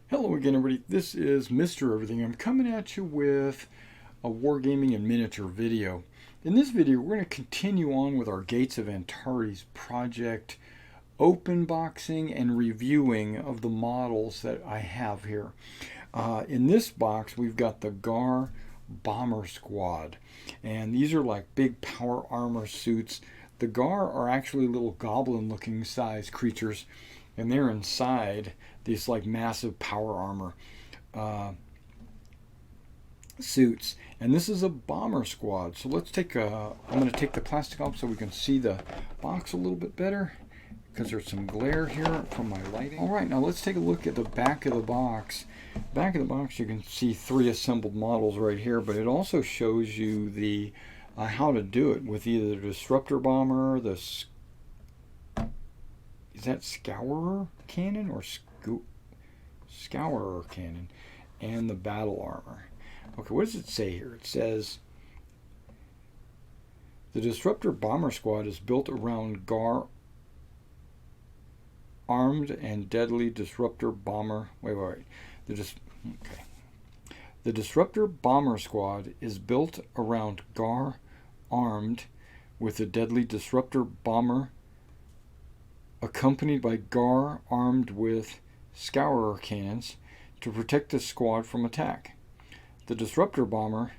Hello again, everybody. This is Mr. Everything. I'm coming at you with a wargaming and miniature video. In this video, we're going to continue on with our Gates of Antares project, open boxing and reviewing of the models that I have here. In this box, we've got the Ghar Bomber Squad, and these are like big power armor suits. The Ghar are actually little goblin-looking size creatures, and they're inside these like massive power armor suits. And this is a bomber squad. So let's take I'm going to take the plastic off so we can see the box a little bit better, because there's some glare here from my lighting. All right, now let's take a look at the back of the box. Back of the box, you can see 3 assembled models right here, but it also shows you the how to do it with either the disruptor bomber, the is that scourer cannon or scourer cannon, and the battle armor. Okay, what does it say here? It says the disruptor bomber squad is built around Ghar armed and deadly disruptor bomber. Wait. The disruptor bomber squad is built around Ghar armed with a deadly disruptor bomber, accompanied by Ghar armed with scourer cannons to protect the squad from attack. The disruptor bomber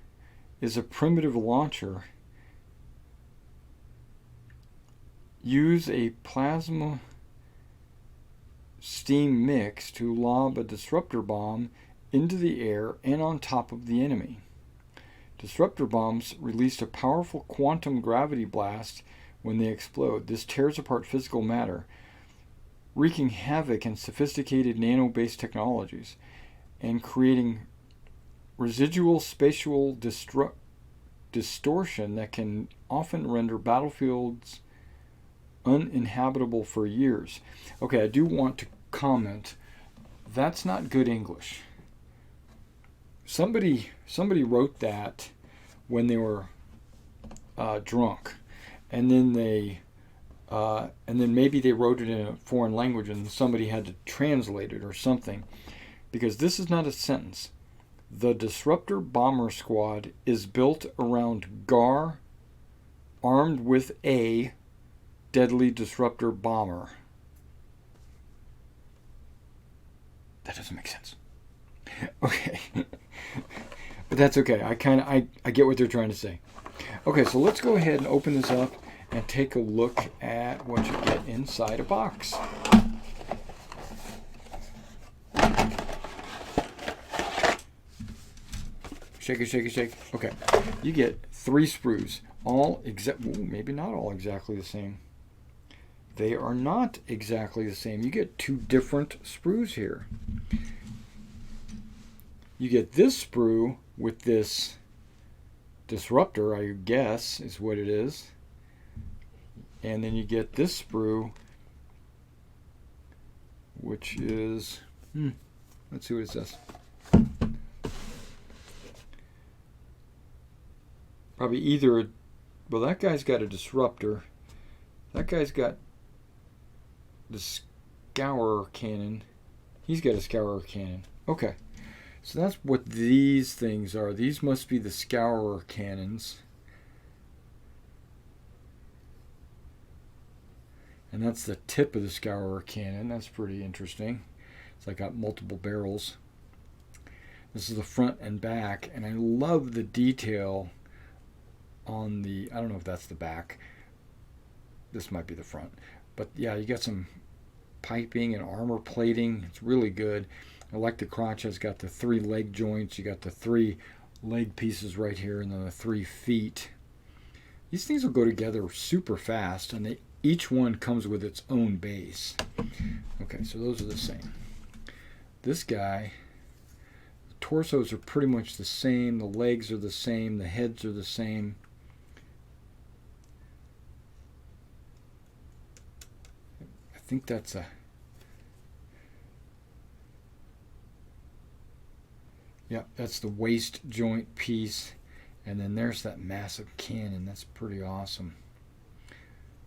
is a primitive launcher. Use a plasma steam mix to lob a disruptor bomb into the air and on top of the enemy. Disruptor bombs release a powerful quantum gravity blast when they explode. This tears apart physical matter, wreaking havoc in sophisticated nano-based technologies and creating residual spatial distortion that can often render battlefields uninhabitable for years. Okay, I do want to comment, that's not good English. Somebody wrote that when they were drunk, and then maybe they wrote it in a foreign language and somebody had to translate it or something, because this is not a sentence. The disruptor bomber squad is built around Ghar armed with a deadly disruptor bomber. That doesn't make sense. Okay. But that's okay. I get what they're trying to say. Okay, so let's go ahead and open this up and take a look at what you get inside a box. Shake it, shake it, shake. Okay, you get 3 sprues, maybe not all exactly the same. They are not exactly the same. You get 2 different sprues here. You get this sprue with this disruptor, I guess is what it is. And then you get this sprue, which is, let's see what it says. Probably either, well, that guy's got a disruptor. That guy's got the scourer cannon. He's got a scourer cannon. Okay. So that's what these things are. These must be the scourer cannons. And that's the tip of the scourer cannon. That's pretty interesting. It's like got multiple barrels. This is the front and back. And I love the detail on the, I don't know if that's the back. This might be the front. But yeah, you got some piping and armor plating. It's really good. I like the crotch has got the 3 leg joints. You got the 3 leg pieces right here, and then the 3 feet. These things will go together super fast, and each one comes with its own base. Okay, so those are the same. This guy, the torsos are pretty much the same. The legs are the same. The heads are the same. I think that's that's the waist joint piece. And then there's that massive cannon. That's pretty awesome.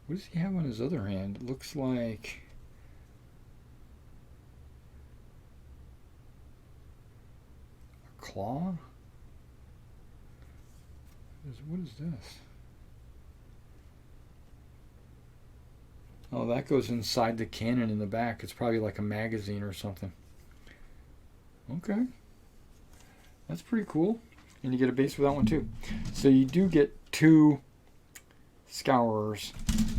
What does he have on his other hand? It looks like claw? What is this? Oh, that goes inside the cannon in the back. It's probably like a magazine or something. Okay. That's pretty cool. And you get a base for that one too. So you do get 2 scourers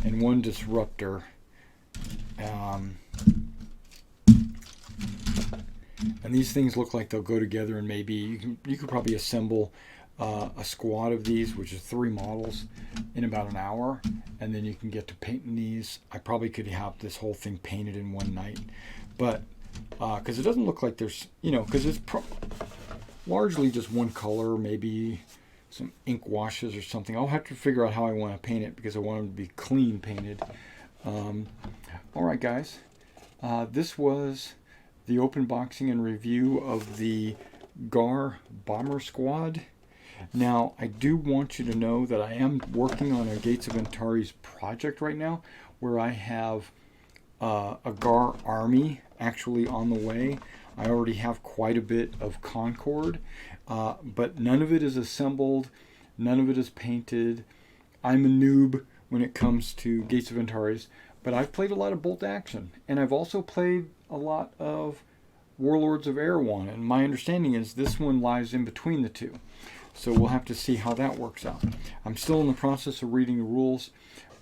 and 1 disruptor. And these things look like they'll go together, and maybe you could probably assemble a squad of these, which is 3 models, in about an hour, and then you can get to painting these. I probably could have this whole thing painted in one night, but because it doesn't look like there's, because it's largely just one color, maybe some ink washes or something. I'll have to figure out how I want to paint it because I want them to be clean painted. All right, guys, this was the open boxing and review of the Ghar Bomber Squad. Now, I do want you to know that I am working on a Gates of Antares project right now, where I have a Ghar army actually on the way. I already have quite a bit of Concord, but none of it is assembled, none of it is painted. I'm a noob when it comes to Gates of Antares, but I've played a lot of Bolt Action, and I've also played a lot of Warlords of Erewhon, and my understanding is this one lies in between the two. So we'll have to see how that works out. I'm still in the process of reading the rules,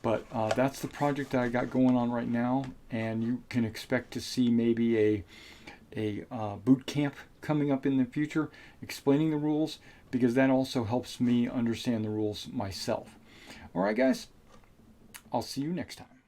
but that's the project that I got going on right now, and you can expect to see maybe a boot camp coming up in the future explaining the rules, because that also helps me understand the rules myself. All right, guys, I'll see you next time.